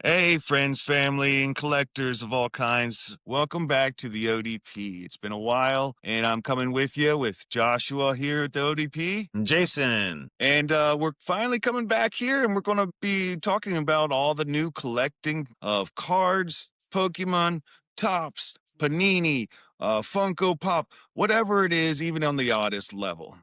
Hey, friends, family, and collectors of all kinds. Welcome back to the ODP. It's been a while, and I'm coming with you with Joshua here at the ODP. Jason. And we're finally coming back here, and we're going to be talking about all the new collecting of cards, Pokemon, Tops, Panini, Funko Pop, whatever it is, even on the oddest level.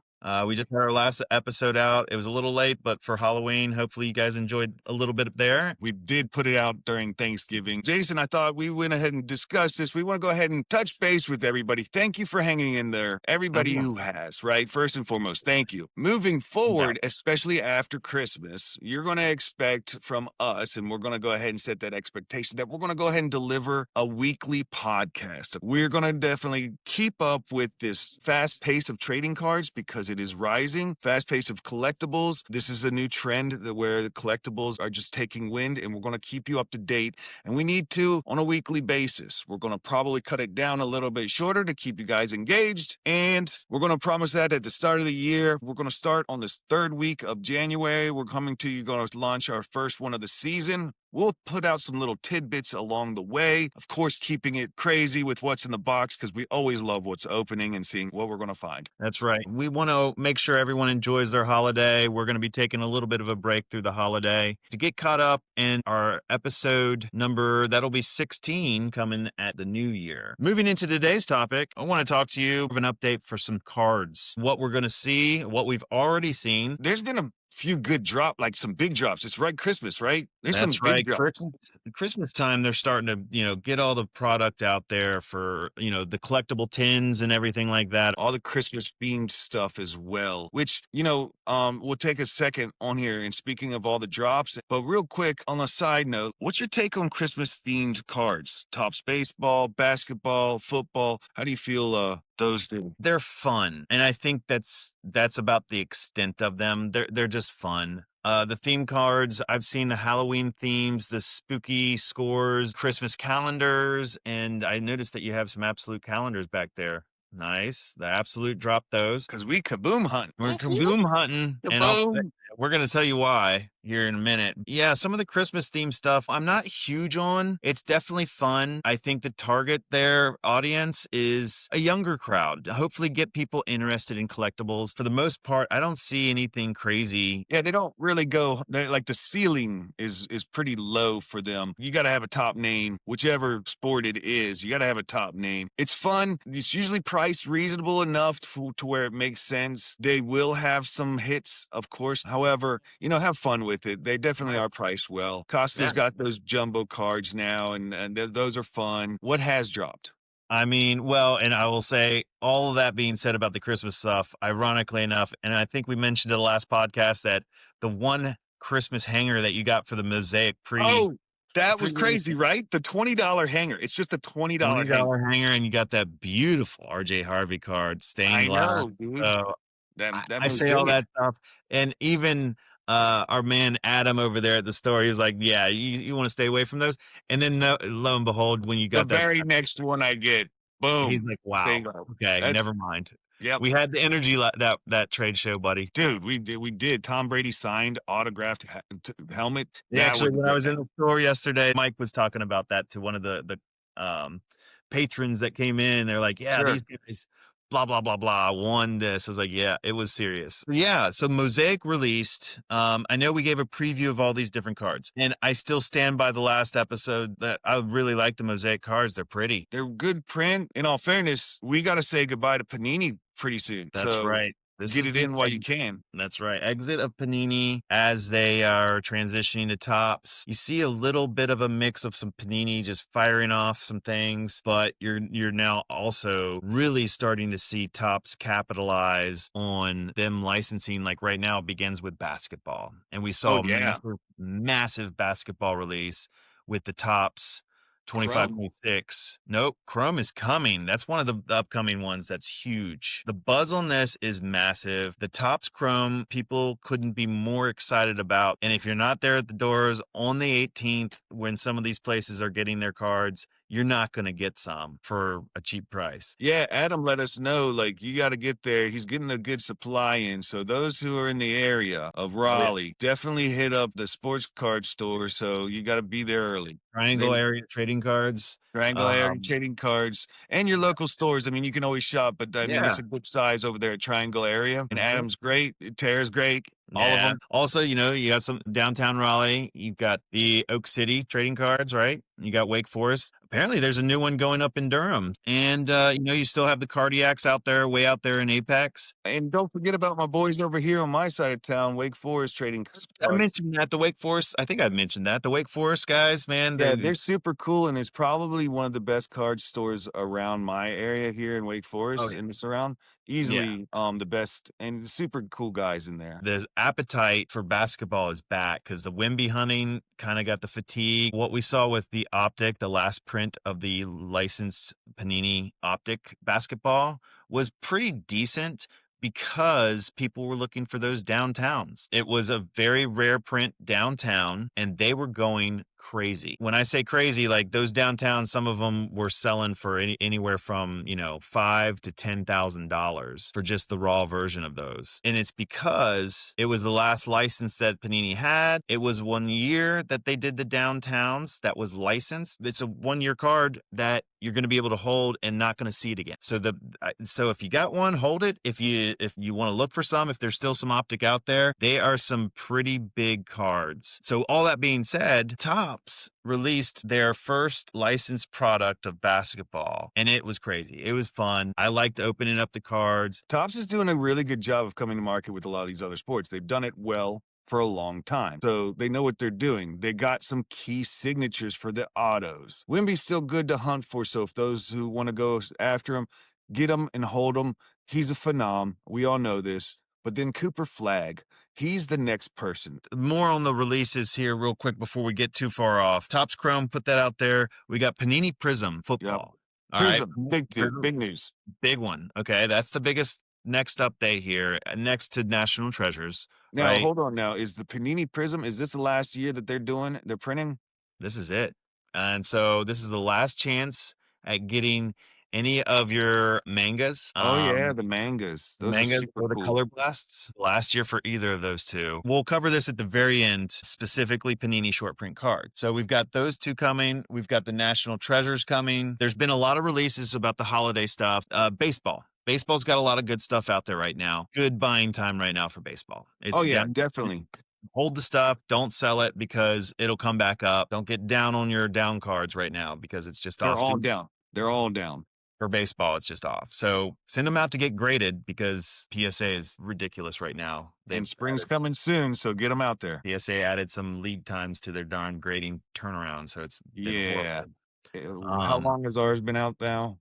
We just had our last episode out. It was a little late, but for Halloween, hopefully you guys enjoyed a little bit there. We did put it out during Thanksgiving. Jason, I thought we went ahead and discussed this. We want to go ahead and touch base with everybody. Thank you for hanging in there. Everybody Yeah. who has, right? First and foremost, thank you. Moving Yeah. forward, especially after Christmas, you're going to expect from us, and we're going to go ahead and set that expectation that we're going to go ahead and deliver a weekly podcast. We're going to definitely keep up with this fast pace of trading cards because it is rising, fast pace of collectibles. This is a new trend where the collectibles are just taking wind, and we're going to keep you up to date. And we need to on a weekly basis. We're going to probably cut it down a little bit shorter to keep you guys engaged. And we're going to promise that at the start of the year, we're going to start on this third week of January. We're coming to you, going to launch our first one of the season. We'll put out some little tidbits along the way, of course, keeping it crazy with what's in the box because we always love what's opening and seeing what we're going to find. That's right. We want to make sure everyone enjoys their holiday. We're going to be taking a little bit of a break through the holiday to get caught up in our episode number. That'll be 16 coming at the new year. Moving into today's topic, I want to talk to you of an update for some cards, what we're going to see, what we've already seen. There's been a few good like some big drops. It's right Christmas, right? There's some That's big right. drops. Christmas time, they're starting to, get all the product out there for, the collectible tins and everything like that. All the Christmas themed stuff as well, which, we'll take a second on here. And speaking of all the drops, but real quick on a side note, what's your take on Christmas themed cards? Tops baseball, basketball, football. How do you feel those do? They're fun. And I think that's about the extent of them. They're just fun. The theme cards, I've seen the Halloween themes, the spooky scores, Christmas calendars, and I noticed that you have some absolute calendars back there. Nice. The absolute dropped those. Because we kaboom hunt. We're kaboom hunting, and Kaboom. we're going to tell you why here in a minute. Yeah, some of the Christmas theme stuff I'm not huge on. It's definitely fun. I think the target their audience is a younger crowd. Hopefully get people interested in collectibles. For the most part, I don't see anything crazy. Yeah, they don't really go like the ceiling is pretty low for them. You got to have a top name, whichever sport it is. You got to have a top name. It's fun. It's usually priced reasonable enough to where it makes sense. They will have some hits, of course. However, have fun with it. They definitely are priced well. Costa's got those jumbo cards now, and those are fun. What has dropped? I mean, well, and I will say all of that being said about the Christmas stuff, ironically enough, and I think we mentioned in the last podcast that the one Christmas hanger that you got for the Mosaic Oh, that was pre crazy, right? The $20 hanger. It's just a $20 hanger. $20 hanger, and you got that beautiful RJ Harvey card, stained I glass. know, dude. So That I say all mosaic. that stuff, and even our man Adam over there at the store, he was like, "Yeah, you want to stay away from those." And then lo and behold, when you The got that, very next one I get, he's boom, like, "Wow, staying up. okay, That's never mind." yep. We had the energy that trade show, buddy. Dude, we did. Tom Brady signed autographed helmet. Yeah, That was actually, a when I good was in the store yesterday, Mike was talking about that to one of the patrons that came in. They're like, "Yeah, sure. these guys, blah blah blah blah, won this." I was like, "Yeah, it was serious." Yeah, so Mosaic released. I know we gave a preview of all these different cards, and I still stand by the last episode that I really like the Mosaic cards. They're pretty. They're good print. In all fairness, we gotta say goodbye to Panini pretty soon. That's So right. This get is it the in while you can. That's right. Exit of Panini as they are transitioning to Tops. You see a little bit of a mix of some Panini just firing off some things, but you're now also really starting to see Tops capitalize on them licensing. Like right now, it begins with basketball, and we Oh saw a yeah. massive basketball release with the Tops. 25, Chrome. 26. Nope. Chrome is coming. That's one of the upcoming ones that's huge. The buzz on this is massive. The Topps Chrome, people couldn't be more excited about. And if you're not there at the doors on the 18th, when some of these places are getting their cards, you're not going to get some for a cheap price. Yeah, Adam let us know, like, you got to get there. He's getting a good supply in. So those who are in the area of Oh, yeah. Raleigh, definitely hit up the sports card store. So you got to be there early. Triangle They area trading cards. Triangle area Um, trading cards and your local stores. I mean, you can always shop, but I mean, it's yeah. a good size over there at Triangle area. And Mhm. Adam's great. Tara's great. All of Yeah. them. Also, you got some downtown Raleigh. You've got the Oak City trading cards, right? You got Wake Forest. Apparently, there's a new one going up in Durham. And, you still have the Cardiacs out there, way out there in Apex. And don't forget about my boys over here on my side of town, Wake Forest trading I cards. mentioned that. The Wake Forest, I think I mentioned that. The Wake Forest guys, man, Yeah, they're super cool, and it's probably one of the best card stores around my area here in Wake oh, Forest yeah. and the surround. Yeah. Easily, the best and super cool guys in there. The appetite for basketball is back because the Wimby hunting kind of got the fatigue. What we saw with the Optic, the last print of the licensed Panini Optic basketball, was pretty decent because people were looking for those downtowns. It was a very rare print downtown, and they were going crazy. When I say crazy, like those downtowns, some of them were selling for anywhere from $5,000 to $10,000 for just the raw version of those. And it's because it was the last license that Panini had. It was 1 year that they did the downtowns that was licensed. It's a 1 year card that you're going to be able to hold and not going to see it again. So if you got one, hold it. If you want to look for some, if there's still some Optic out there, they are some pretty big cards. So all that being said, Topps released their first licensed product of basketball, and it was crazy. It was fun. I liked opening up the cards. Topps is doing a really good job of coming to market with a lot of these other sports. They've done it well for a long time. So they know what they're doing. They got some key signatures for the autos. Wimby's still good to hunt for, so if those who want to go after him, get him and hold him. He's a phenom. We all know this. But then Cooper Flag, he's the next person. More on the releases here real quick before we get too far off. Topps Chrome put that out there. We got Panini Prism Yep. football. All right. Prism, big news. Big one. Okay. That's the biggest next update here, next to National Treasures, Now, right? hold on now. Is the Panini Prism, is this the last year that they're printing? This is it. And so this is the last chance at getting any of your mangas. Oh, yeah, the mangas. The Those are mangas super or the cool. color blasts last year for either of those two. We'll cover this at the very end, specifically Panini short print cards. So we've got those two coming. We've got the National Treasures coming. There's been a lot of releases about the holiday stuff. Baseball. Baseball's got a lot of good stuff out there right now. Good buying time right now for baseball. Oh, It's yeah, down. definitely. Hold the stuff. Don't sell it because it'll come back up. Don't get down on your down cards right now because it's just They're off all season. down. They're all down. For baseball, it's just off. So send them out to get graded because PSA is ridiculous right now. And spring's coming soon, so get them out there. PSA added some lead times to their darn grading turnaround, so it's been Yeah. horrible. How long has ours been out now?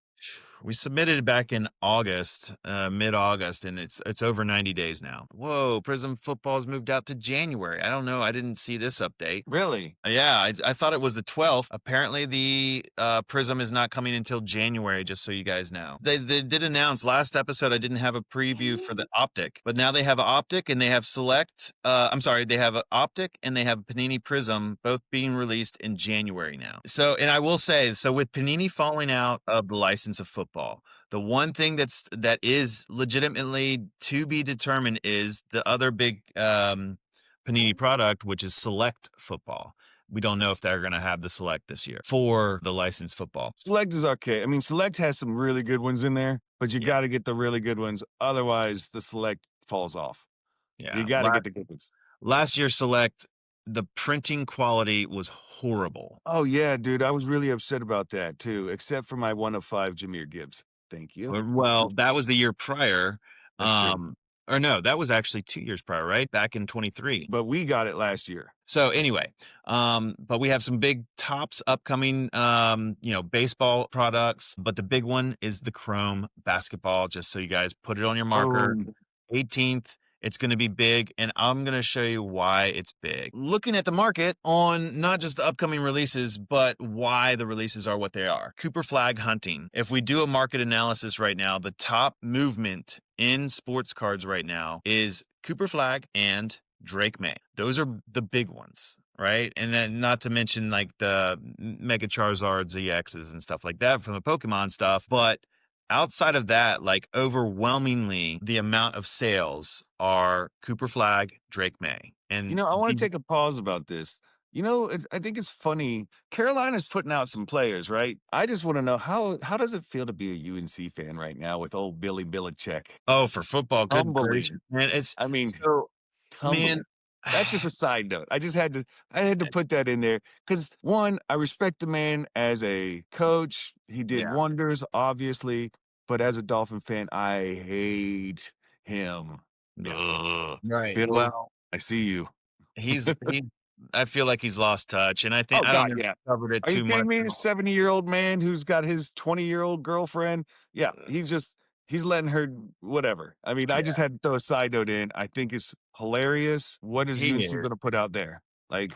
We submitted it back in August, mid-August, and it's over 90 days now. Whoa, Prism football's moved out to January. I don't know. I didn't see this update. Really? Yeah, I thought it was the 12th. Apparently, the Prism is not coming until January, just so you guys know. They did announce last episode, I didn't have a preview for the Optic, but now they have Optic and they have Select. I'm sorry, they have Optic and they have Panini Prism, both being released in January now. So, and I will say, so with Panini falling out of the license of football, the one thing that is legitimately to be determined is the other big Panini product, which is Select football. We don't know if they're going to have the Select this year for the licensed football. Select is okay. I mean, Select has some really good ones in there, but you got to get the really good ones. Otherwise, the Select falls off. Yeah. You got to get the good ones. Last year Select, the printing quality was horrible. Oh, yeah, dude. I was really upset about that, too, except for my 1 of 5 Jameer Gibbs. Thank you. Well, that was the year prior. That's true. Or no, that was actually 2 years prior, right? Back in 23. But we got it last year. So anyway, but we have some big tops upcoming, baseball products, but the big one is the Chrome basketball, just so you guys put it on your marker. 18th, it's going to be big, and I'm going to show you why it's big. Looking at the market on not just the upcoming releases, but why the releases are what they are. Cooper Flag hunting. If we do a market analysis right now, the top movement in sports cards right now is Cooper Flag and Drake May. Those are the big ones. right? And then not to mention like the Mega Charizards, EXs, and stuff like that from the Pokemon stuff. But outside of that, like overwhelmingly, the amount of sales are Cooper Flag, Drake May. And I want to take a pause about this. I think it's funny. Carolina's putting out some players, right? I just want to know how does it feel to be a UNC fan right now with old Billy Belichick oh, for football, good gracious, tumbling? man. It's I mean, so, man. tumbling. That's just a side note. I had to put that in there because one, I respect the man as a coach. He did Yeah, wonders, obviously, but as a Dolphin fan, I hate him. yeah. Ugh. Right. Bill, Well, I see you. he I feel like he's lost touch, and Oh I don't God, know if yeah. we covered it Are you too kidding much. me? A 70-year-old man who's got his 20-year-old girlfriend. Yeah, he's letting her whatever. I mean, I just Yeah, had to throw a side note in. I think it's hilarious. What is he UNC is. going to put out there? Like,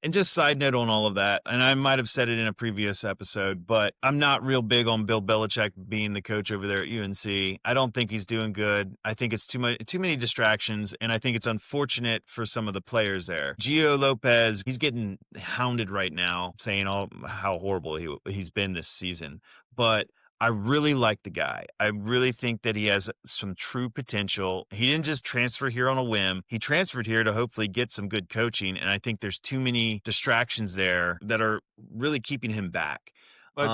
And just side note on all of that, and I might have said it in a previous episode, but I'm not real big on Bill Belichick being the coach over there at UNC. I don't think he's doing good. I think it's too many distractions, and I think it's unfortunate for some of the players there. Gio Lopez, he's getting hounded right now, saying all how horrible he's been this season. But I really like the guy. I really think that he has some true potential. He didn't just transfer here on a whim. He transferred here to hopefully get some good coaching. And I think there's too many distractions there that are really keeping him back. but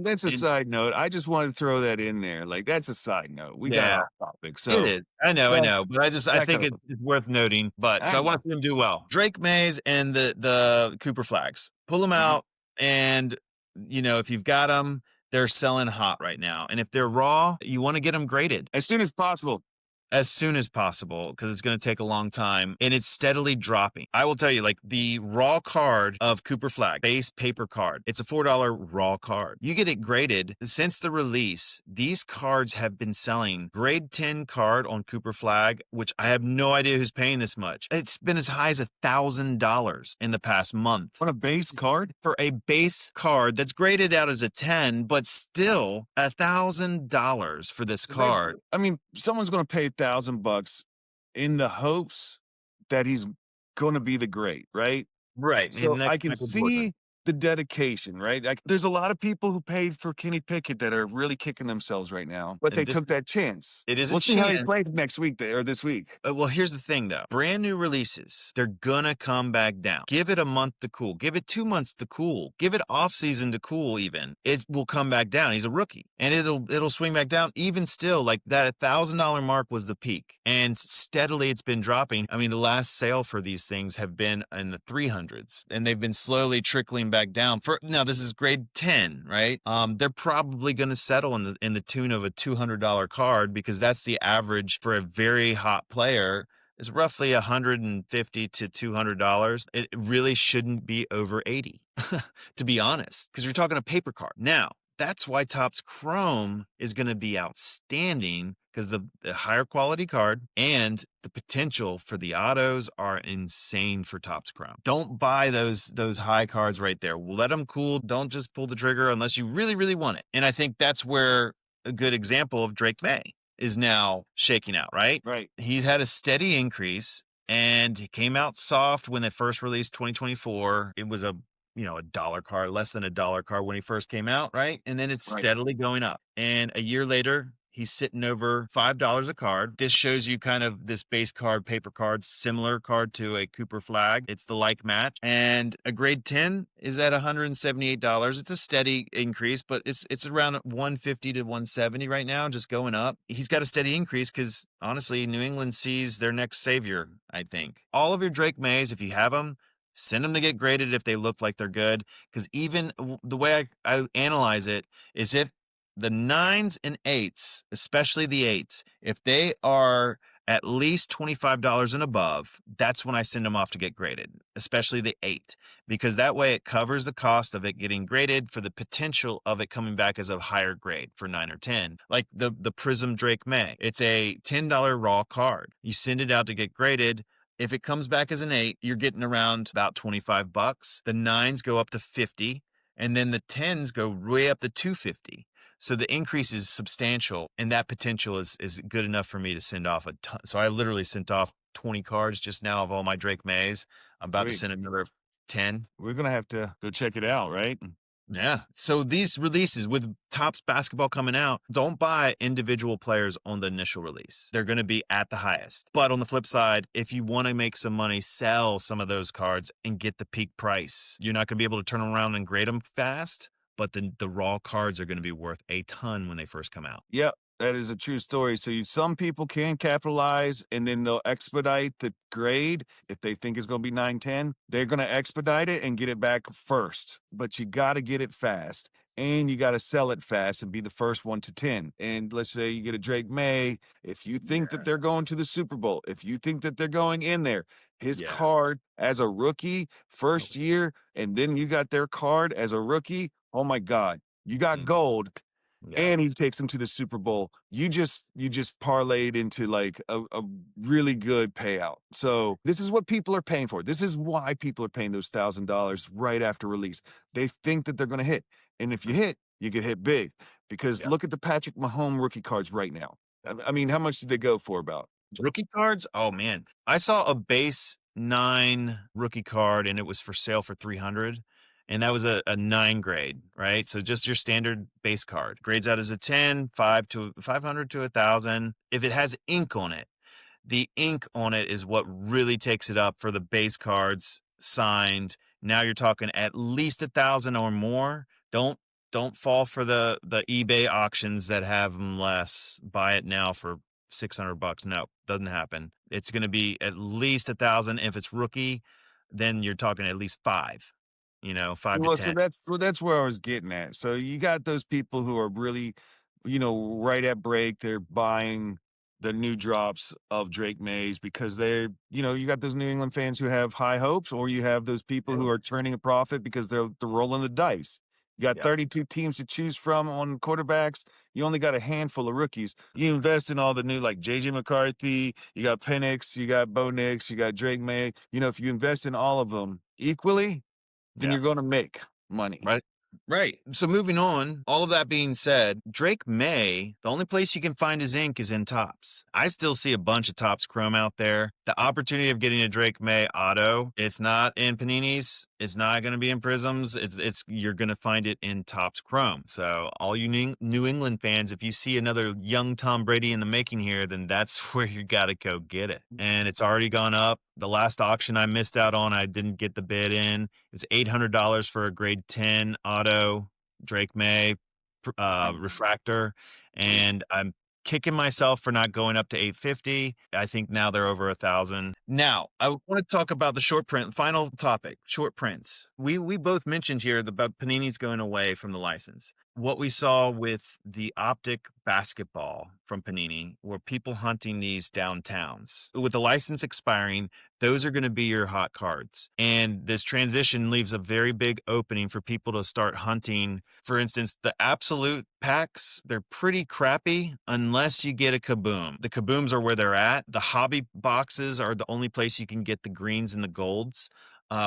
that's a And side note. I just wanted to throw that in there. Like, that's a side note. We got yeah, off topic. it So is. I back know. But I back think up. it's worth noting. But so I I know. want to see him do well. Drake Mays and the Cooper Flags. Pull them Mhm. out. And, if you've got them, they're selling hot right now. And if they're raw, you want to get them graded As soon as possible. as soon as possible because it's going to take a long time and it's steadily dropping. I will tell you, like the raw card of Cooper Flag, base paper card, it's a $4 raw card. You get it graded since the release. These cards have been selling grade 10 card on Cooper Flag, which I have no idea who's paying this much. It's been as high as $1,000 in the past month On a base card? for a base card that's graded out as a 10, but still $1,000 for this They card. I mean, someone's gonna pay $1,000 in the hopes that he's gonna be the great, right? Right. The So, I next can Michael Jordan. see the dedication, right? Like, there's a lot of people who paid for Kenny Pickett that are really kicking themselves right now, but they And this took that chance. it is a We'll see how he chance. plays next week or this week. Well, here's the thing though. Brand new releases, they're gonna come back down. Give it a month to cool. Give it 2 months to cool. Give it off season to cool even. It will come back down. He's a rookie. And it'll swing back down. Even still, like that $1,000 mark was the peak. And steadily it's been dropping. I mean, the last sale for these things have been in the 300s. And they've been slowly trickling back down. For now, this is grade 10, right? They're probably gonna settle in the tune of a $200 card because that's the average for a very hot player is roughly $150 to $200. It really shouldn't be over 80, to be honest, because you're talking a paper card. Now, that's why Topps Chrome is going to be outstanding because the higher quality card and the potential for the autos are insane for Topps Chrome. Don't buy those high cards right there. Let them cool. Don't just pull the trigger unless you really, really want it. And I think that's where a good example of Drake May is now shaking out, right? Right. He's had a steady increase and he came out soft when they first released 2024. It was a dollar card, less than a dollar card when he first came out, right? And then it's Right. steadily going up. And a year later, he's sitting over $5 a card. This shows you kind of this base card, paper card, similar card to a Cooper Flag. It's the like match. And a grade 10 is at $178. It's a steady increase, but it's around 150 to 170 right now, just going up. He's got a steady increase because honestly, New England sees their next savior, I think. All of your Drake Mays, if you have them, send them to get graded if they look like they're good. Because even the way I analyze it is if the nines and eights, especially the eights, if they are at least $25 and above, that's when I send them off to get graded, especially the eight, because that way it covers the cost of it getting graded for the potential of it coming back as a higher grade for 9 or 10. Like the Prism Drake May, it's a $10 raw card. You send it out to get graded. If it comes back as an 8, you're getting around about $25. The 9s go up to 50, and then the 10s go way up to 250. So the increase is substantial, and that potential is good enough for me to send off a ton. So I literally sent off 20 cards just now of all my Drake Mays. I'm about to Sweet. send another 10. We're gonna have to go check it out, right? Yeah. So these releases with Topps basketball coming out, don't buy individual players on the initial release. They're going to be at the highest. But on the flip side, if you want to make some money, sell some of those cards and get the peak price. You're not going to be able to turn around and grade them fast, but the raw cards are going to be worth a ton when they first come out. Yep, that is a true story. So some people can capitalize and then they'll expedite the grade if they think it's going to be 910. They're going to expedite it and get it back first. But you got to get it fast and you got to sell it fast and be the first one to 10. And let's say you get a Drake May. If you think that they're going to the Super Bowl, if you think that they're going in there, his Yeah. card as a rookie, first year, and then you got their card as a rookie. Oh my God. You got Mhm. gold Yeah. and he takes them to the Super Bowl. You just parlayed into like a really good payout. So this is what people are paying for. This is why people are paying those $1,000 right after release. They think that they're going to hit, and if you hit, you get hit big. Because Yeah. look at the Patrick Mahomes rookie cards right now. I mean, how much did they go for? About Rookie cards? Oh man. I saw a base 9 rookie card and it was for sale for 300. And that was a 9 grade, right? So just your standard base card. Grades out as a 10, 500 to 1,000. If it has ink on it, the ink on it is what really takes it up for the base cards signed. Now you're talking at least 1,000 or more. Don't fall for the eBay auctions that have them less. Buy it now for $600. No, doesn't happen. It's going to be at least 1,000. If it's rookie, then you're talking at least five. 5 to well, so 10. that's where I was getting at. So you got those people who are really, right at break, they're buying the new drops of Drake Mays because you got those New England fans who have high hopes, or you have those people who are turning a profit because they're rolling the dice. You got Yeah, 32 teams to choose from on quarterbacks. You only got a handful of rookies. You invest in all the new, like JJ McCarthy, you got Penix, you got Bo Nix, you got Drake May. If you invest in all of them equally, then yeah. you're gonna make money. Right. Right. So moving on, all of that being said, Drake May, the only place you can find his ink is in Tops. I still see a bunch of Tops Chrome out there. The opportunity of getting a Drake May auto, it's not in Paninis. It's not going to be in Prisms. It's you're going to find it in Tops Chrome. So all you New England fans, if you see another young Tom Brady in the making here, then that's where you got to go get it. And it's already gone up. The last auction I missed out on, I didn't get the bid in. It was $800 for a grade 10 auto Drake May refractor. And I'm kicking myself for not going up to 850. I think now they're over 1,000. Now, I want to talk about the short print, final topic, short prints. We both mentioned here about Panini's going away from the license. What we saw with the Optic basketball from Panini were people hunting these downtowns. With the license expiring, those are going to be your hot cards. And this transition leaves a very big opening for people to start hunting. For instance, the absolute packs, they're pretty crappy unless you get a Kaboom. The Kabooms are where they're at. The hobby boxes are the only place you can get the greens and the golds,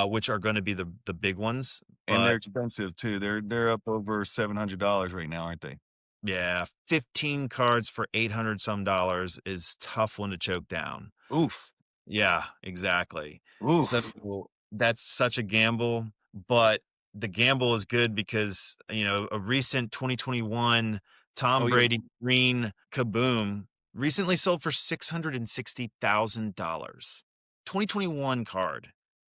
which are going to be the big ones. And they're But expensive too. They're up over $700 right now, aren't they? yeah, 15 cards for 800 some dollars is tough one to choke down. Oof. Yeah, exactly. So Oof. that's such a gamble, but the gamble is good because, a recent 2021 Oh Tom yeah. Brady green Kaboom recently sold for $660,000. 2021 card.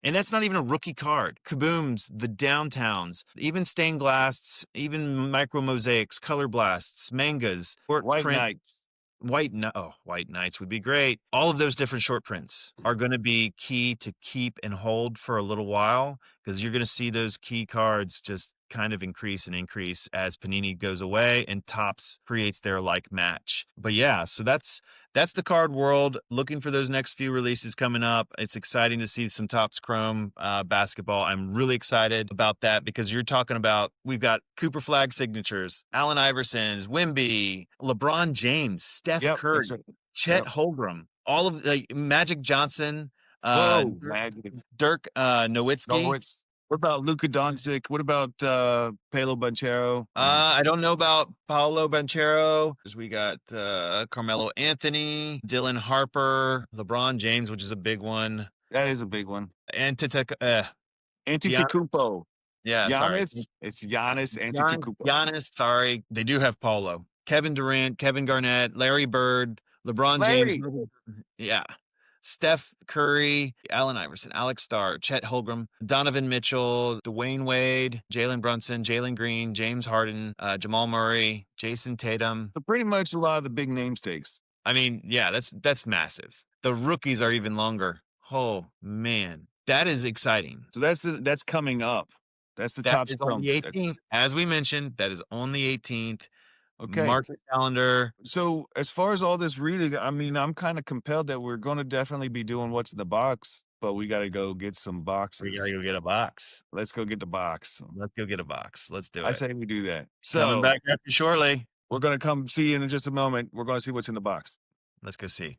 And that's not even a rookie card. Kabooms, the downtowns, even stained glass, even micro mosaics, color blasts, mangas, work White print. Knights. White Knights would be great. All of those different short prints are going to be key to keep and hold for a little while because you're going to see those key cards just kind of increase and increase as Panini goes away and Topps creates their like match. But yeah, so that's the card world. Looking for those next few releases coming up. It's exciting to see some Topps Chrome basketball. I'm really excited about that because you're talking about we've got Cooper Flag signatures, Allen Iverson's, Wimby, LeBron James, Steph Yep, Curry, that's right. Chet Yep. Holmgren, all of like Magic Johnson, Whoa, Magic. Dirk No, Nowitzki. what about Luka Doncic? What about Paolo Banchero? I don't know about Paolo Banchero. We got Carmelo Anthony, Dylan Harper, LeBron James, which is a big one, That is a big one. and Antetokounmpo. Yeah, sorry. Giannis. It's Giannis Antetokounmpo. Giannis, sorry. They do have Polo. Kevin Durant, Kevin Garnett, Larry Bird, LeBron James. Larry. Yeah. Steph Curry, Allen Iverson, Alex Starr, Chet Holmgren, Donovan Mitchell, Dwayne Wade, Jalen Brunson, Jalen Green, James Harden, Jamal Murray, Jason Tatum. So pretty much a lot of the big name stakes. I mean, yeah, that's massive. The rookies are even longer. Oh man, that is exciting. So that's coming up. That's the That top is on the scrum. 18th. As we mentioned, that is on the 18th. Okay. Mark the calendar. So as far as all this reading, I mean, I'm kind of compelled that we're going to definitely be doing what's in the box, but we got to go get some We boxes. gotta go get a box. Let's go get the box. Let's go get a box. Let's do I it. say we do that. Coming So back at you shortly. we're going to come see you in just a moment. We're going to see what's in the box. Let's go see.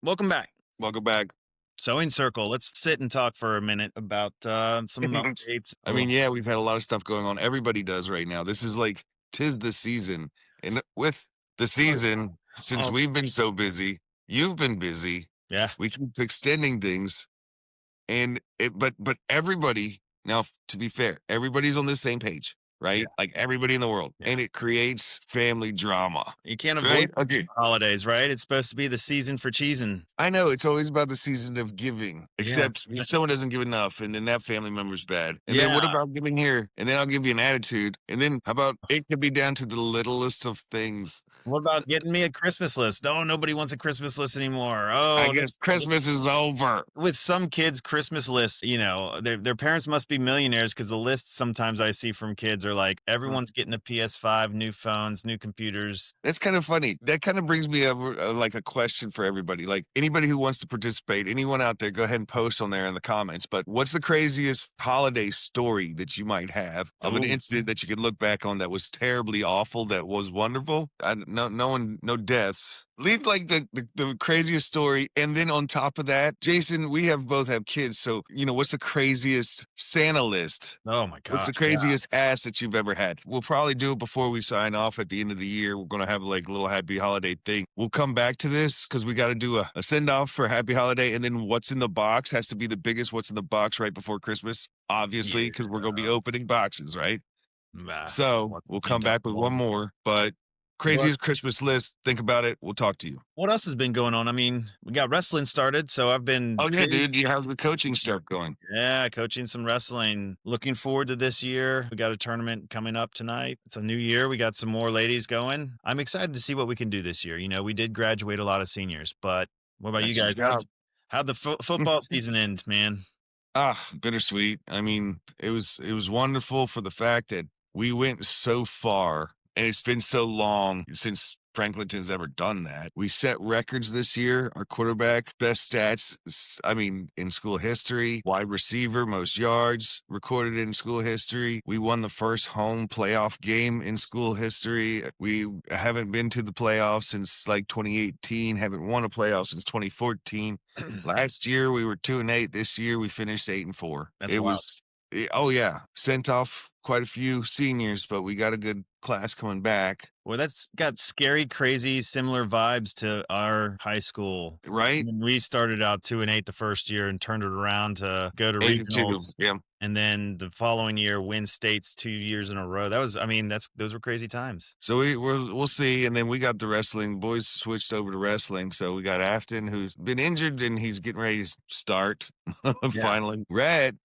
Welcome back. Welcome back. Sewing Circle. Let's sit and talk for a minute about some updates. I mean, yeah, we've had a lot of stuff going on. Everybody does right now. This is like, 'tis the season. And with the season, since Oh. we've been so busy, you've been busy. Yeah. We keep extending things. And but everybody, now to be fair, everybody's on the same page, right? Yeah. Like everybody in the world. Yeah. And it creates family drama. You can't Right? avoid Okay. holidays, right? It's supposed to be the season for cheesing. I know it's always about the season of giving, except Yeah. if someone doesn't give enough, and then that family member's bad. And then what Yeah. about giving here? And then I'll give you an attitude. And then how about it could be down to the littlest of things? What about getting me a Christmas list? Oh, nobody wants a Christmas list anymore. Oh, I guess Christmas is over. with some kids' Christmas lists, you know, their parents must be millionaires because the lists sometimes I see from kids are like everyone's getting a PS5, new phones, new computers. That's kind of funny. That kind of brings me up like a question for everybody. Like anybody who wants to participate, anyone out there, go ahead and post on there in the comments. But what's the craziest holiday story that you might have of an Ooh. incident that you could look back on that was terribly awful, that was wonderful? No deaths. Leave like the craziest story. And then on top of that, Jason, we both have kids. So, what's the craziest Santa list? Oh my What's gosh. the craziest ass that you've ever had? We'll probably do it before we sign off at the end of the year. We're going to have like a little happy holiday thing. We'll come back to this because we got to do a send off for happy holiday. And then what's in the box has to be the biggest what's in the box right before Christmas, obviously, because we're going to be opening boxes, right? So we'll come back with one more. But craziest Christmas list. Think about it. We'll talk to you. What else has been going on? I mean, we got wrestling started, so I've been. Oh yeah, dude. You have the coaching stuff going. Yeah, coaching some wrestling. Looking forward to this year. We got a tournament coming up tonight. It's a new year. We got some more ladies going. I'm excited to see what we can do this year. You know, we did graduate a lot of seniors, but what about you guys? How'd the football season end, man? Bittersweet. I mean, it was wonderful for the fact that we went so far, and it's been so long since Franklinton's ever done that. We set records this year. Our quarterback, best stats, in school history. Wide receiver, most yards recorded in school history. We won the first home playoff game in school history. We haven't been to the playoffs since like 2018, haven't won a playoff since 2014. Last year, we were 2-8. This year, we finished 8-4. That's wild. Oh yeah, sent off quite a few seniors, but we got a good class coming back. Well, that's got scary, crazy, similar vibes to our high school. Right? When we started out 2-8 the first year and turned it around to go to 8-2. regionals. Yeah. And then the following year, win states 2 years in a row. Those were crazy times. So we'll see. And then we got the wrestling. Boys switched over to wrestling. So we got Afton, who's been injured, and he's getting ready to start. Finally. Red,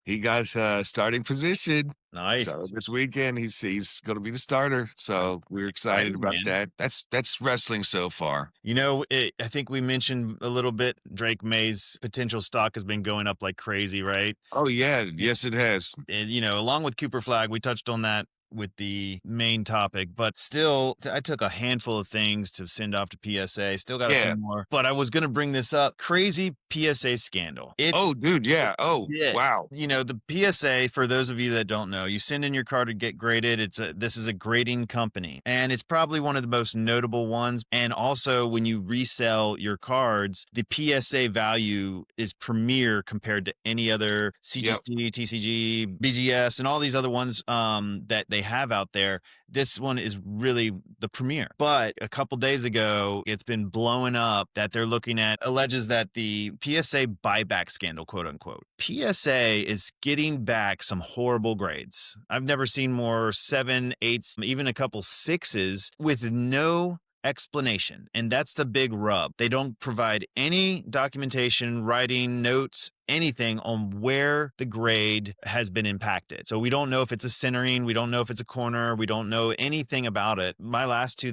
he got starting position. Nice. So this weekend, he's going to be the starter. So we're excited about that. That's wrestling so far. You know, I think we mentioned a little bit, Drake May's potential stock has been going up like crazy, right? Oh, yeah. Yes, it has. And, you know, along with Cooper Flag, we touched on that with the main topic, but still, I took a handful of things to send off to PSA. Still got a few more, but I was going to bring this up. Crazy PSA scandal. Oh, dude. Yeah. Oh, wow. You know, the PSA, for those of you that don't know, you send in your card to get graded. This is a grading company, and it's probably one of the most notable ones. And also, when you resell your cards, the PSA value is premier compared to any other CGC, TCG, BGS, and all these other ones that they they have out there, this one is really the premier. But a couple days ago, it's been blowing up that they're looking at alleges that the PSA buyback scandal, quote unquote. PSA is getting back some horrible grades. I've never seen more 7, 8s, even a couple 6s with no explanation. And that's the big rub. They don't provide any documentation, writing, notes, anything on where the grade has been impacted. So we don't know if it's a centering, we don't know if it's a corner, we don't know anything about it. My last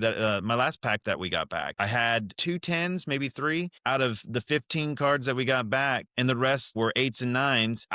pack that we got back, I had 2 10s, maybe 3 out of the 15 cards that we got back, and the rest were 8s and 9s.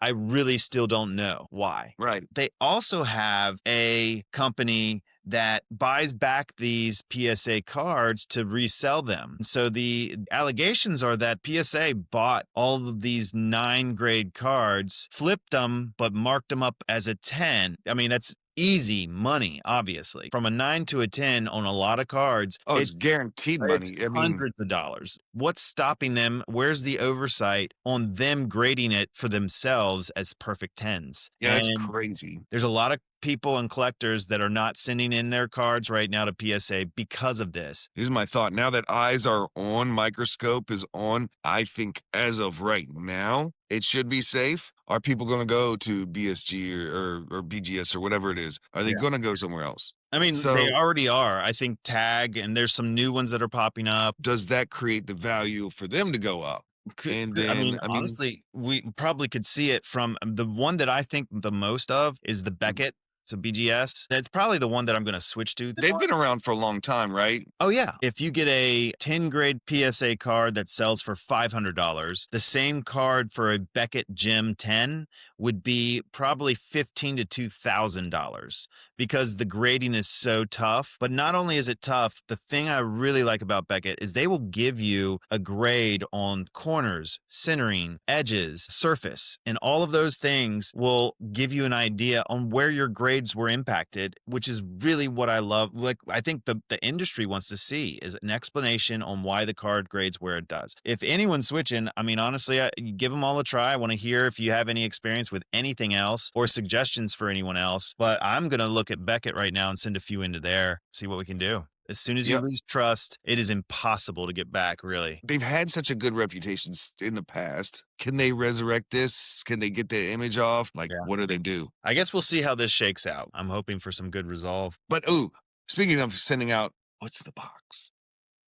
I really still don't know why. Right. They also have a company that buys back these PSA cards to resell them. So the allegations are that PSA bought all of these 9 grade cards, flipped them, but marked them up as a 10. I mean, that's easy money, obviously. From a 9 to a 10 on a lot of cards, Oh, it's guaranteed it's money. I mean, hundreds of dollars. What's stopping them? Where's the oversight on them grading it for themselves as perfect 10s? yeah, that's And crazy. there's a lot of people and collectors that are not sending in their cards right now to PSA because of this. Here's my thought. Now that eyes are on, microscope is on, I think as of right now, it should be safe. Are people going to go to BSG or BGS or whatever it is? Are they Yeah. going to go somewhere else? I mean, they So already are. I think Tag, and there's some new ones that are popping up. does that create the value for them to go up? And I then, mean, I mean, honestly, we probably could see it from the one that I think the most of is the Beckett. So BGS. That's probably the one that I'm going to switch to. they've been around for a long time, right? Oh, yeah. If you get a 10 grade PSA card that sells for $500, the same card for a Beckett Gem 10 would be probably $1,500 to $2,000 because the grading is so tough. But not only is it tough, the thing I really like about Beckett is they will give you a grade on corners, centering, edges, surface, and all of those things will give you an idea on where your grades were impacted, which is really what I love. Like, I think the industry wants to see is an explanation on why the card grades where it does. If anyone's switching, I mean, honestly, give them all a try. I want to hear if you have any experience with anything else or suggestions for anyone else. But I'm going to look at Beckett right now and send a few into there, see what we can do. As soon as you Yeah. lose trust, it is impossible to get back, really. They've had such a good reputation in the past. Can they resurrect this? Can they get their image off? Like, Yeah. what do they do? I guess we'll see how this shakes out. I'm hoping for some good resolve. But, oh, speaking of sending out, what's the box?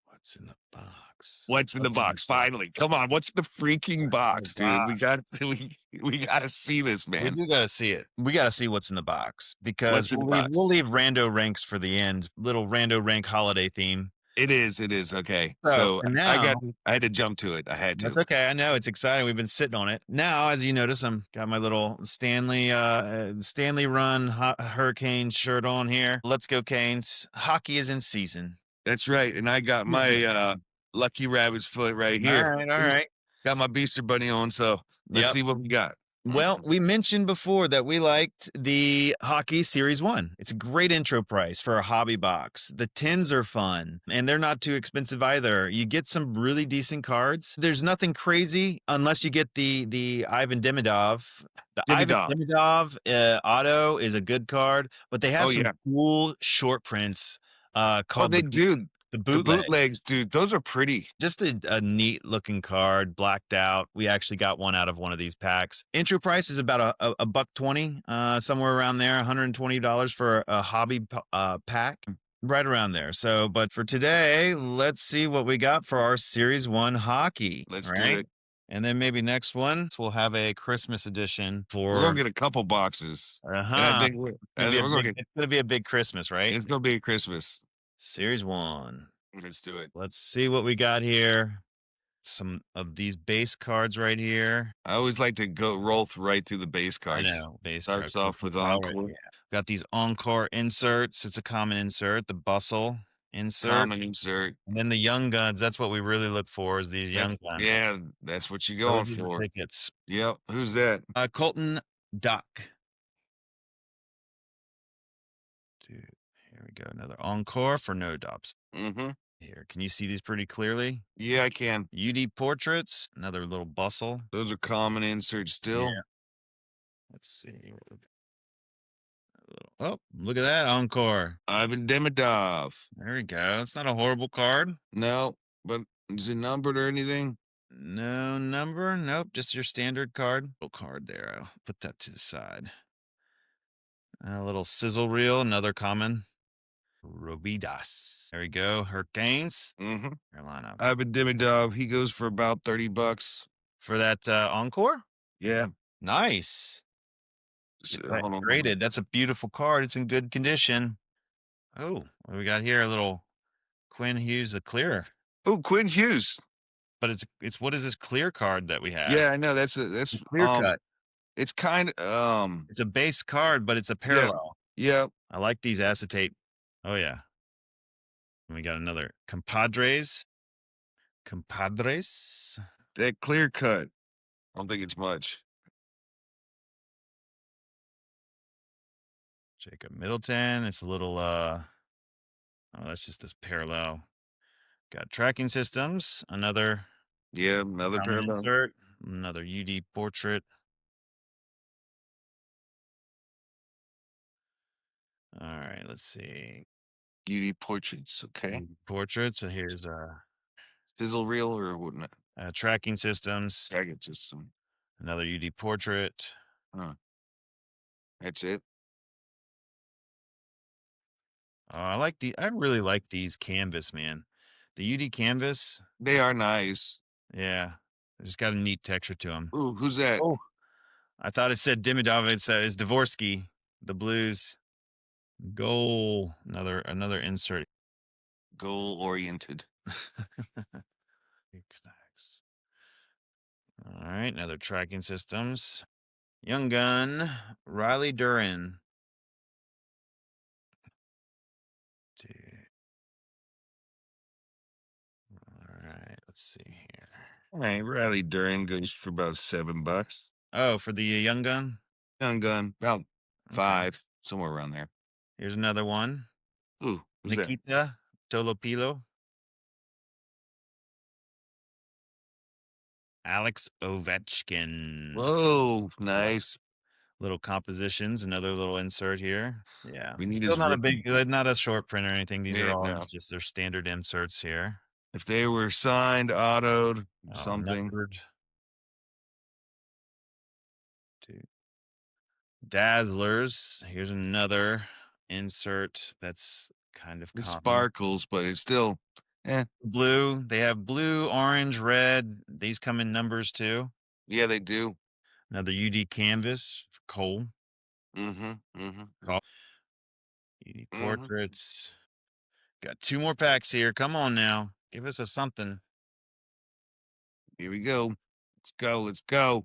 What's in the box? What's in the box? Finally, come on. What's the freaking box, dude? We got to see this, We man. do gotta see it. We gotta see what's in the box because What's in the we'll box? leave rando ranks for the end. Little rando rank holiday theme. It is. Okay. So So for I now, had to jump to it. I had that's to. okay. I know it's exciting. We've been sitting on it. Now, as you notice, I'm got my little Stanley Run Hurricane shirt on here. Let's go Canes. Hockey is in season. That's right. And I got my Lucky Rabbit's foot right here. All right. Got my Beaster Bunny on. So let's Yep. see what we got. Well, we mentioned before that we liked the Hockey Series 1. It's a great intro price for a hobby box. The tins are fun, and they're not too expensive either. You get some really decent cards. There's nothing crazy unless you get the Ivan Demidov. The Ivan Demidov auto is a good card, but they have some cool short prints called they do. the The bootleg. bootlegs, dude, those are pretty. Just a neat looking card, blacked out. We actually got one out of one of these packs. Intro price is about a buck 20, somewhere around there, $120 for a hobby pack, right around there. So, but for today, let's see what we got for our Series 1 hockey. Let's do it. And then maybe next one, we'll have a Christmas edition for. We're gonna get a couple boxes. And I think it's going to be a big Christmas, right? It's gonna be a Christmas. Series 1. Let's do it. Let's see what we got here. Some of these base cards right here. I always like to roll right through the base cards. I know. Base Starts cards. off with Encore. Got these Encore inserts. It's a common insert. The Bustle insert. Common insert. And then the Young Guns. That's what we really look for is these Young Guns. Yeah, that's what you're going for. Tickets. Yep. Who's that? Colton Duck. Dude, here we go. Another Encore for no dops. Mm-hmm. Here, can you see these pretty clearly? Yeah, I can. UD Portraits, another little Bustle. Those are common inserts still. Yeah. Let's see. A little Oh, look at that encore. Ivan Demidov. There we go. That's not a horrible card. No, but is it numbered or anything? No number. Nope. Just your standard card. Little card there. I'll put that to the side. A little sizzle reel. Another common. Robidas. There we go. Hurricanes. Mm-hmm. Carolina. Ivan Demidov, he goes for about $30. For that encore? Yeah. Nice. Get that Hold on. graded. That's a beautiful card. It's in good condition. Oh, what do we got here? A little Quinn Hughes, the clear. Oh, Quinn Hughes. But it's what is this clear card that we have? Yeah, I know. That's Clear cut. it's kind of It's a base card, but it's a parallel. yeah. I like these acetate. Oh yeah. And we got another compadres. Compadres. That clear cut. I don't think it's much. Jacob Middleton. It's a little oh, that's just this parallel. Got tracking systems. Another Yeah, another common parallel. insert. Another UD portrait. All right, let's see. Beauty portraits. Okay. Portrait. So here's Sizzle reel or wouldn't it? tracking systems. Target system. Another UD portrait. Huh. That's it. Oh, I really like these canvas, man. The UD canvas. They are nice. Yeah. They just got a neat texture to them. Ooh, who's that? Oh, I thought it said Demidov. It's Dvorsky, the Blues. Goal. Another insert. Goal oriented. All right, another tracking systems. Young gun, Riley Duran. All right, let's see here. All right, Riley Duran goes for about $7. Oh, for the young gun? Young gun, about Okay. 5, somewhere around there. Here's another one. Ooh, who's that? Nikita Tolopilo. Alex Ovechkin. Whoa, nice. Little compositions, another little insert here. Yeah. We need Still his not a rookie. not a short print or anything. These are Yeah, all no. just their standard inserts here. If they were signed, autoed, Oh, something. numbered. Dazzlers. Here's another insert that's kind of It common. sparkles, but it's still, Blue. They have blue, orange, red. These come in numbers too. yeah, they do. Another UD canvas for Cole. Mm-hmm, mm-hmm. UD portraits. Got 2 more packs here. Come on now. Give us a something. Here we go. Let's go, let's go.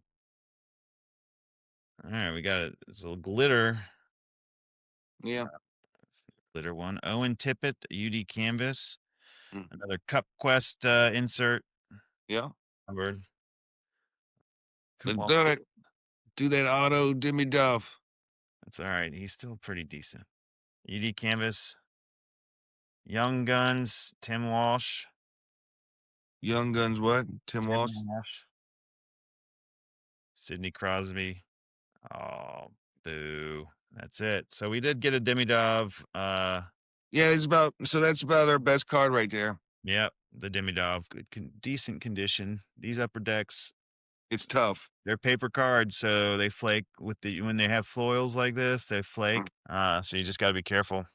All right, we got this little glitter. Yeah. Glitter one. Owen Tippett, UD canvas. Mm. Another Cup Quest insert. Yeah. Covered. Let's do it. Do that auto Dimmy Duff. That's all right. He's still pretty decent. UD canvas. Young Guns, Tim Walsh. Young Guns, what? Tim Walsh. Sidney Crosby. Oh, boo. That's it. So we did get a Demidov. Yeah, that's about our best card right there. Yep, the Demidov. Decent condition. These upper decks, it's tough. They're paper cards, so they flake when they have foils like this, they flake. So you just got to be careful.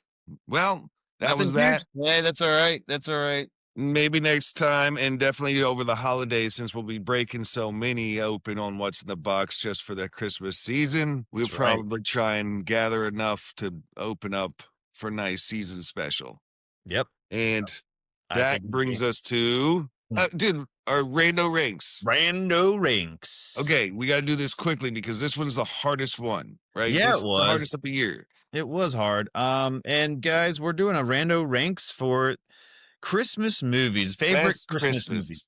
Well, that Nothing was that. Hey, that's all right. That's all right. Maybe next time, and definitely over the holidays, since we'll be breaking so many open on what's in the box just for the Christmas season, we'll probably try and gather enough to open up for nice season special. Yep. And that brings us to, dude, our rando ranks. Rando ranks. Okay, we got to do this quickly because this one's the hardest one, right? Yeah, this it is was the hardest of the year. It was hard. And guys, we're doing a rando ranks for Christmas movies, favorite Best Christmas movies.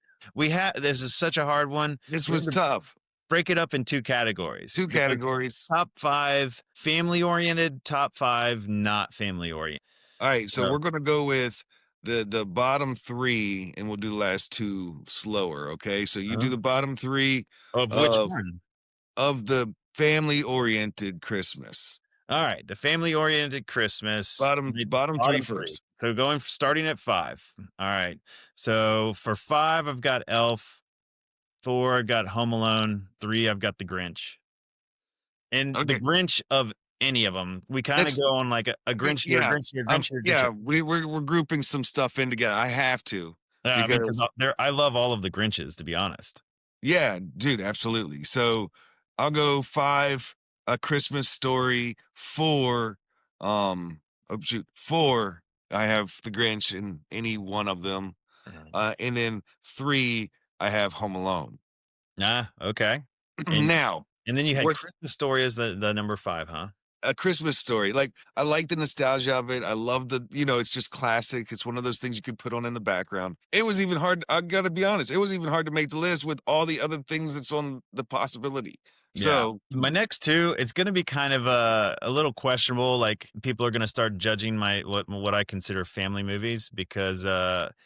This is such a hard one. This was tough. Break it up in 2 categories. 2 categories. Top 5 family oriented, top 5 not family oriented. All right, so we're gonna go with the bottom 3, and we'll do the last 2 slower. Okay, so you do the bottom 3 of which one? Of the family oriented Christmas. All right, the family-oriented Christmas, Bottom three bottom 3. first. So starting at 5. All right. So for 5, I've got Elf. 4, I've got Home Alone. 3, I've got The Grinch. And The Okay. Grinch of any of them, we kinda That's go on like a okay. Grinch here, Yeah. Grinch here, Grinch here, Grinch Yeah. here. We're grouping some stuff in together. I have to I mean, 'cause because I love all of the Grinches, to be honest. yeah, dude, absolutely. So I'll go 5, A Christmas Story. 4, oh shoot, 4, I have The Grinch in any one of them. And then 3, I have Home Alone. Okay. And Now, and then you had what's Christmas Story as the number 5, huh? A Christmas Story? Like, I like the nostalgia of it. I love it's just classic. It's one of those things you could put on in the background. It was even hard. I gotta be honest. It was even hard to make the list with all the other things that's on the possibility. Yeah. So, My next 2, it's gonna be kind of a little questionable, like, people are gonna start judging my what I consider family movies because,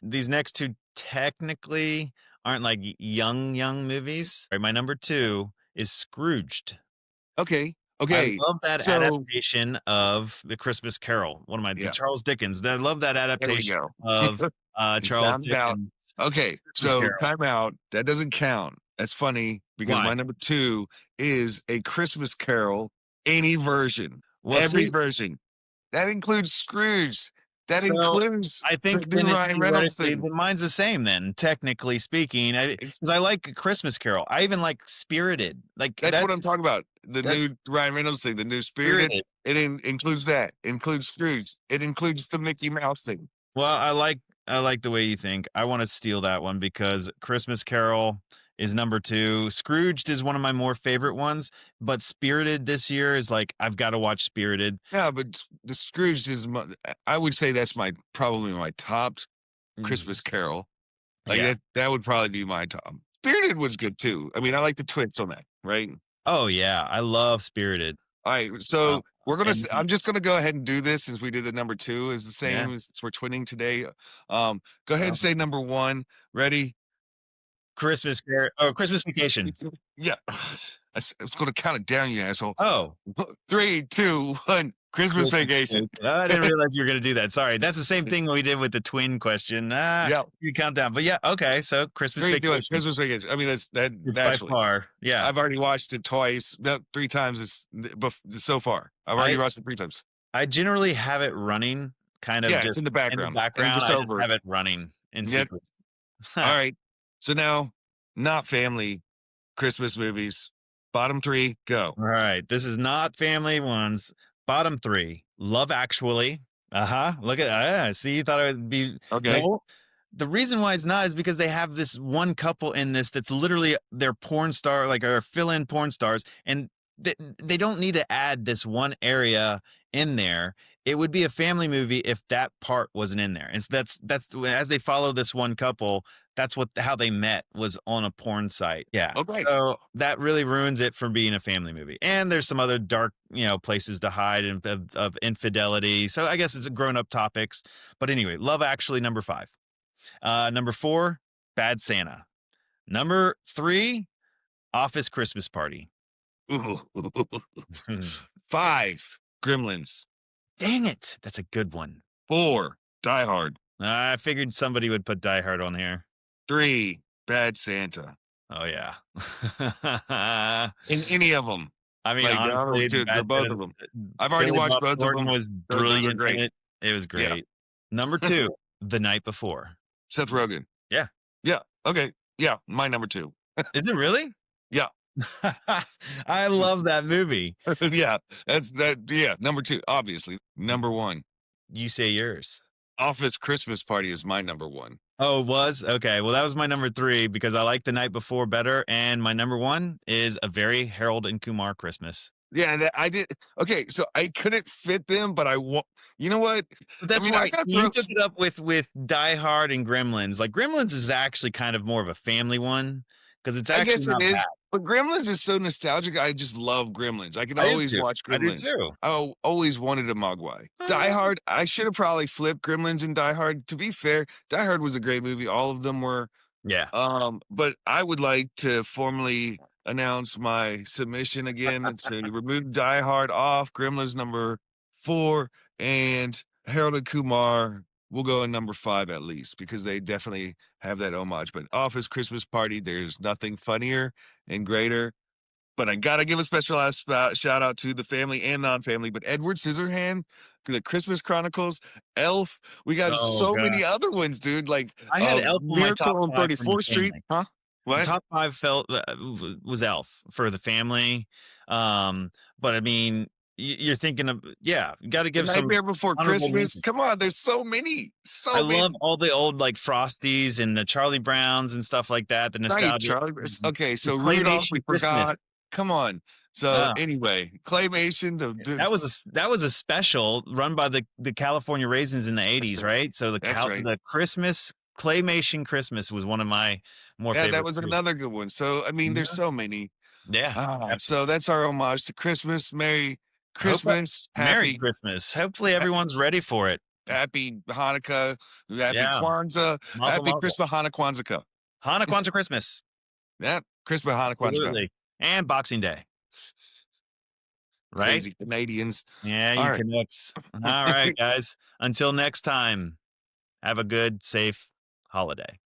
these next 2 technically aren't, like, young movies. Right, my number 2 is Scrooged. okay, I okay. love that So, adaptation of The Christmas Carol, the yeah, Charles Dickens. I love that there we adaptation go. of, It's Charles sound out. Dickens' Okay, Christmas so Carol. time out. That doesn't count. That's funny because Why? my number 2 is A Christmas Carol, any version, Well, every see, version. That includes Scrooge. That so includes I the think new then it Ryan Reynolds theoretically thing. then mine's the same then, technically speaking, It's 'cause I like A Christmas Carol. I even like Spirited. Like, That's what I'm talking about. The that's new Ryan Reynolds thing, the new Spirited. Spirited. It includes that. Includes Scrooge. It includes the Mickey Mouse thing. Well, I like the way you think. I wanna steal that one because Christmas Carol is number 2. Scrooged is one of my more favorite ones, but Spirited this year is like, I've gotta watch Spirited. Yeah, but the Scrooge is I would say that's my probably my top Mhm. Christmas Carol. Like Yeah. that would probably be my top. Spirited was good too. I mean, I like the twist on that, right? Oh, yeah, I love Spirited. All right, Uh, so and I'm just gonna go ahead and do this since we did the number 2 is the yeah. same as we're twinning today. Go ahead and Well, say number 1. Ready? Christmas Vacation. Yeah. I was gonna count it down, you asshole. Oh, 3, 2, 1. Christmas Christmas Vacation. Vacation. Oh, I didn't realize you were gonna do that. Sorry. That's the same thing we did with the twin question. Yeah. You count down. But yeah, okay, so Christmas 3, 2, 1. Vacation Christmas Vacation. I mean, that's that is by naturally. far, yeah. I've already watched it twice, about 3 times so far. I've already I watched it 3 times. I generally have it running kind of Yeah, it's in just the in the background, and background. just I just over. have it running in Yep. sequence. All right. So now, not family Christmas movies. Bottom 3, go. All right, this is not family ones. Bottom 3, Love Actually. Uh-huh, look at see, you thought it would be Okay. no. The reason why it's not is because they have this one couple in this that's literally their porn star, like, or fill-in porn stars, and they don't need to add this one area in there. It would be a family movie if that part wasn't in there. And so that's as they follow this one couple, that's how they met was on a porn site. Yeah. Okay. So that really ruins it from being a family movie. And there's some other dark, places to hide and of infidelity. So I guess it's grown-up topics. But anyway, Love Actually number 5. Number 4, Bad Santa. Number 3, Office Christmas Party. Ooh. 5, Gremlins. Dang it. That's a good one. 4, Die Hard. I figured somebody would put Die Hard on here. 3, Bad Santa. Oh, yeah. In any of them. I mean, Like, I don't know, honestly, dude, they're Bad both Santa's of them. I've already Billy watched Bob both of Thornton them. was Those are brilliant in great. it. It was Yeah. great. Number 2, The Night Before. Seth Rogen. Yeah. Yeah. Okay. Yeah. My number 2. Is it really? Yeah. I love that movie. Yeah. Yeah. Number 2, obviously. Number 1. You say yours. Office Christmas Party is my number 1. Oh, it was? Okay. Well, that was my number 3 because I like The Night Before better. And my number 1 is A Very Harold and Kumar Christmas. Yeah, I did. Okay, so I couldn't fit them, but I want. You know what? But that's I mean, why I got you throw. took it up with Die Hard and Gremlins. Like Gremlins is actually kind of more of a family one because it's I actually guess it not bad. is, but Gremlins is so nostalgic. I just love Gremlins. I can I do always too. watch I do Gremlins. too. Always wanted a Mogwai. Die Uh, Hard. I should have probably flipped Gremlins and Die Hard. To be fair, Die Hard was a great movie. All of them were. Yeah. But I would like to formally announce my submission again to remove Die Hard off Gremlins number 4, and Harold and Kumar will go in number 5 at least because they definitely have that homage. But Office Christmas Party, there's nothing funnier and greater. But I gotta give a special shout out to the family and non-family. But Edward Scissorhand, the Christmas Chronicles, Elf. We got Oh so god. many other ones, dude. Like I had Elf on my top Miracle on 5 from the 34th Street. family. Huh? The What? top 5 felt was Elf for the family. But I mean, you're thinking of yeah, you gotta The give some Nightmare Before honorable Christmas. mentions. Come on, there's so many, I so love many. all the old, like, Frosties and the Charlie Browns and stuff like that, the Right, nostalgia. Charlie. Okay, The so Rudolph, we Claymation Christmas. forgot. Come on. So Uh, anyway, claymation. that was a special run by the California Raisins in the That's '80s, right. right? So That's right. the Christmas Claymation Christmas was one of my more Yeah, that favorites was too. another good one. So I mean, there's Mhm. so many. Yeah, So definitely. that's our homage to Christmas. Merry I hope Christmas. Merry Christmas. Hopefully everyone's ready for it. Happy Hanukkah. Happy Yeah. Kwanzaa. Mazel Happy mazel. Christmas Hanukkah Kwanzaa. Hanukkah, Kwanzaa, Christmas. Yeah, Christmas Hanukkah Kwanzaa. Absolutely. And Boxing Day, right? Crazy Canadians. Yeah, All you right. Canucks. All right, guys. Until next time, have a good, safe holiday.